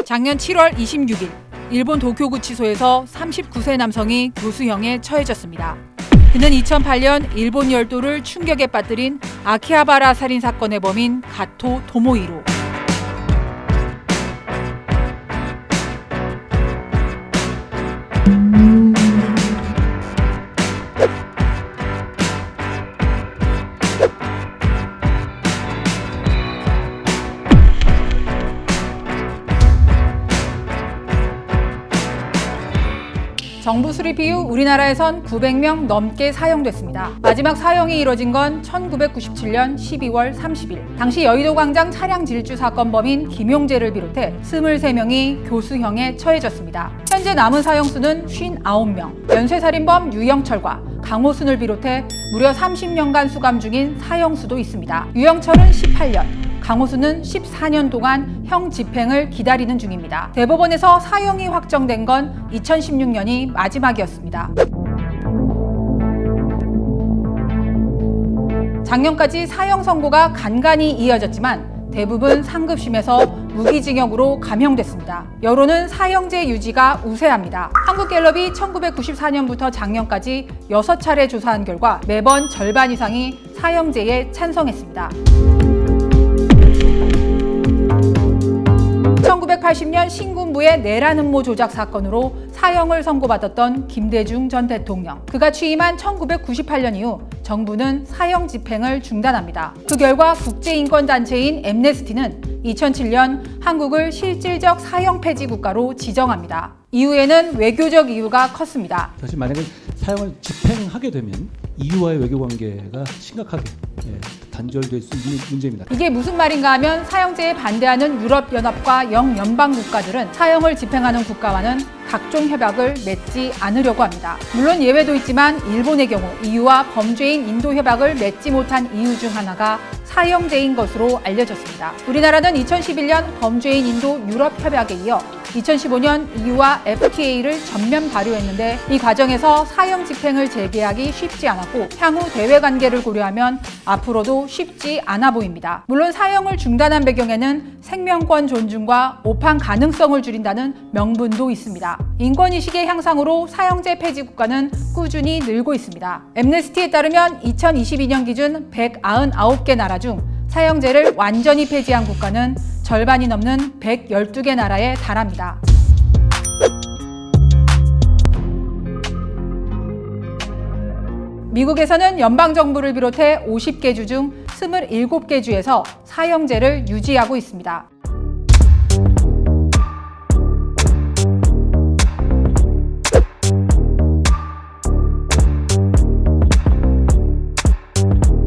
작년 7월 26일 일본 도쿄구치소에서 39세 남성이 교수형에 처해졌습니다. 그는 2008년 일본 열도를 충격에 빠뜨린 아키하바라 살인 사건의 범인 가토 토모히로. 정부 수립 이후 우리나라에선 900명 넘게 사형됐습니다. 마지막 사형이 이뤄진 건 1997년 12월 30일. 당시 여의도광장 차량 질주 사건 범인 김용재를 비롯해 23명이 교수형에 처해졌습니다. 현재 남은 사형수는 59명. 연쇄살인범 유영철과 강호순을 비롯해 무려 30년간 수감 중인 사형수도 있습니다. 유영철은 18년, 강호순은 14년 동안 형 집행을 기다리는 중입니다. 대법원에서 사형이 확정된 건 2016년이 마지막이었습니다. 작년까지 사형 선고가 간간히 이어졌지만 대부분 상급심에서 무기징역으로 감형됐습니다. 여론은 사형제 유지가 우세합니다. 한국갤럽이 1994년부터 작년까지 6차례 조사한 결과 매번 절반 이상이 사형제에 찬성했습니다. 1980년 신군부의 내란 음모 조작 사건으로 사형을 선고받았던 김대중 전 대통령. 그가 취임한 1998년 이후 정부는 사형 집행을 중단합니다. 그 결과 국제인권단체인 엠네스티는 2007년 한국을 실질적 사형 폐지 국가로 지정합니다. 이후에는 외교적 이유가 컸습니다. 사실 만약에 사형을 집행하게 되면 EU와의 외교 관계가 심각하게 단절될 수 있는 문제입니다. 이게 무슨 말인가 하면 사형제에 반대하는 유럽연합과 영연방 국가들은 사형을 집행하는 국가와는 각종 협약을 맺지 않으려고 합니다. 물론 예외도 있지만 일본의 경우 EU와 범죄인 인도 협약을 맺지 못한 이유 중 하나가 사형제인 것으로 알려졌습니다. 우리나라는 2011년 범죄인 인도 유럽 협약에 이어 2015년 EU와 FTA를 전면 발효했는데 이 과정에서 사형 집행을 재개하기 쉽지 않았고 향후 대외 관계를 고려하면 앞으로도 쉽지 않아 보입니다. 물론 사형을 중단한 배경에는 생명권 존중과 오판 가능성을 줄인다는 명분도 있습니다. 인권의식의 향상으로 사형제 폐지 국가는 꾸준히 늘고 있습니다. 엠네스티에 따르면 2022년 기준 199개 나라 중 사형제를 완전히 폐지한 국가는 절반이 넘는 112개 나라에 달합니다. 미국에서는 연방정부를 비롯해 50개 주 중 27개 주에서 사형제를 유지하고 있습니다.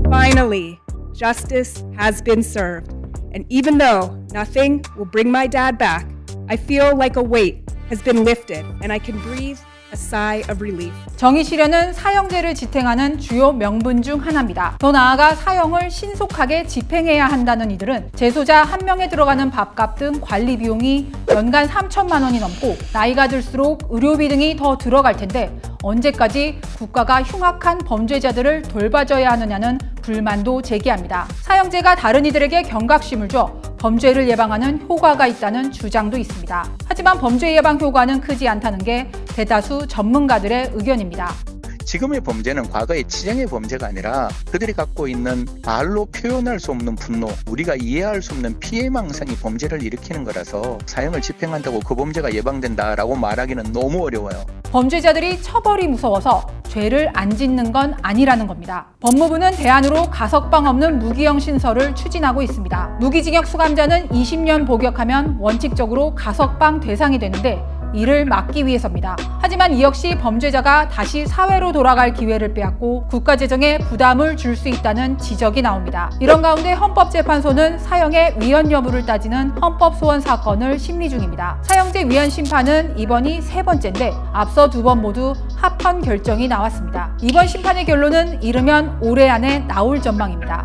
Finally, justice has been served. And even though nothing will bring my dad back, I feel like a weight has been lifted and I can breathe a sigh of relief. 정의 실현은 사형제를 지탱하는 주요 명분 중 하나입니다. 더 나아가 사형을 신속하게 집행해야 한다는 이들은 재소자 한 명에 들어가는 밥값 등 관리 비용이 연간 3천만 원이 넘고 나이가 들수록 의료비 등이 더 들어갈 텐데 언제까지 국가가 흉악한 범죄자들을 돌봐줘야 하느냐는 불만도 제기합니다. 사형제가 다른 이들에게 경각심을 줘 범죄를 예방하는 효과가 있다는 주장도 있습니다. 하지만 범죄 예방 효과는 크지 않다는 게 대다수 전문가들의 의견입니다. 지금의 범죄는 과거의 치정의 범죄가 아니라 그들이 갖고 있는 말로 표현할 수 없는 분노, 우리가 이해할 수 없는 피해망상이 범죄를 일으키는 거라서 사형을 집행한다고 그 범죄가 예방된다라고 말하기는 너무 어려워요. 범죄자들이 처벌이 무서워서 죄를 안 짓는 건 아니라는 겁니다. 법무부는 대안으로 가석방 없는 무기형 신설을 추진하고 있습니다. 무기징역 수감자는 20년 복역하면 원칙적으로 가석방 대상이 되는데 이를 막기 위해서입니다. 하지만 이 역시 범죄자가 다시 사회로 돌아갈 기회를 빼앗고 국가 재정에 부담을 줄 수 있다는 지적이 나옵니다. 이런 가운데 헌법재판소는 사형의 위헌 여부를 따지는 헌법소원 사건을 심리 중입니다. 사형제 위헌 심판은 이번이 3번째인데 앞서 2번 모두 합헌 결정이 나왔습니다. 이번 심판의 결론은 이르면 올해 안에 나올 전망입니다.